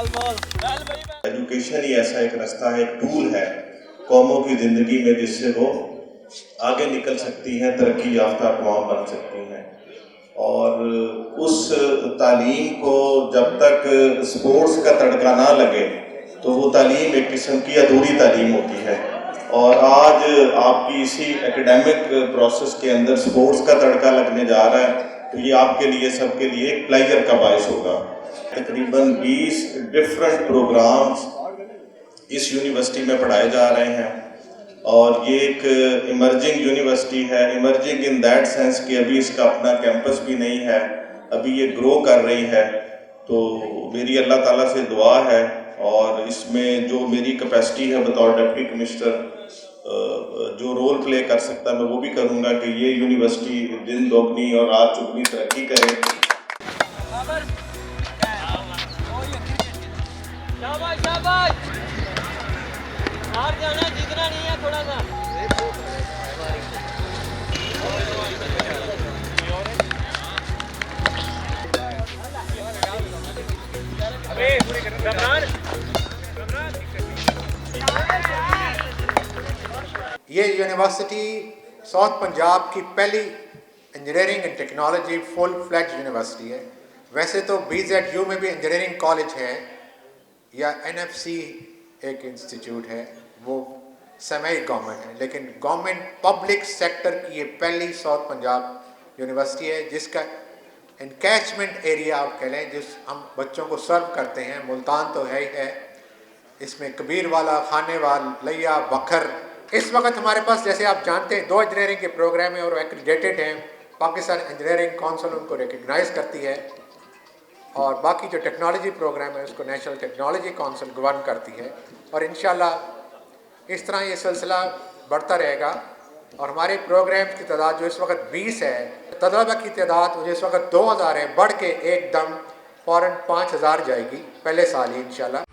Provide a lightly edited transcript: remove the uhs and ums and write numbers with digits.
Education ही ऐसा एक रास्ता है, एक टूल है कौमों की ज़िंदगी में जिससे वो आगे निकल सकती हैं, तरक्की याफ्ता अक़वाम बन सकती हैं। और उस तालीम को जब तक स्पोर्ट्स का तड़का ना लगे तो वो तालीम एक किस्म की अधूरी तालीम होती है। और आज आपकी इसी एकेडमिक प्रोसेस के अंदर स्पोर्ट्स का तड़का लगने जा रहा है, तो ये आपके लिए सबके लिए एक प्लेजर का बायस होगा। तकरीबन 20 डिफरेंट प्रोग्राम्स इस यूनिवर्सिटी में पढ़ाए जा रहे हैं और ये एक इमर्जिंग यूनिवर्सिटी है। इमर्जिंग इन दैट सेंस कि अभी इसका अपना कैंपस भी नहीं है, अभी ये ग्रो कर रही है। तो मेरी अल्लाह ताला से दुआ है और इसमें जो मेरी कैपेसिटी है बतौर डिप्टी कमिश्नर जो रोल प्ले कर सकता मैं वो भी करूँगा कि ये यूनिवर्सिटी दिन दोगुनी और रात चौगुनी तरक्की करे। हार जाना, जीतना नहीं है थोड़ा सा। ये यूनिवर्सिटी साउथ पंजाब की पहली engineering and technology full fledge university है। वैसे तो BZU में भी इंजीनियरिंग कॉलेज है या NFC एक इंस्टीट्यूट है, वो सेमी गवर्नमेंट है, लेकिन गवर्नमेंट पब्लिक सेक्टर की ये पहली साउथ पंजाब यूनिवर्सिटी है जिसका एनकैचमेंट एरिया आप कह लें, जिस हम बच्चों को सर्व करते हैं। मुल्तान तो है ही है, इसमें कबीरवाला, खानेवाल, लिया, बखर। इस वक्त हमारे पास जैसे आप जानते हैं 2 इंजीनियरिंग के प्रोग्राम हैं और एक्रीडेटेड हैं। पाकिस्तान इंजीनियरिंग काउंसिल उनको रिकग्नाइज करती है और बाकी जो टेक्नोलॉजी प्रोग्राम है उसको नेशनल टेक्नोलॉजी काउंसिल गवर्न करती है। और इंशाल्लाह इस तरह ये सिलसिला बढ़ता रहेगा और हमारे प्रोग्राम की तादाद जो इस वक्त 20 है, तलबा की तादाद जो इस वक्त 2000 है, बढ़ के एकदम फ़ौरन 5000 जाएगी पहले साल ही इंशाल्लाह।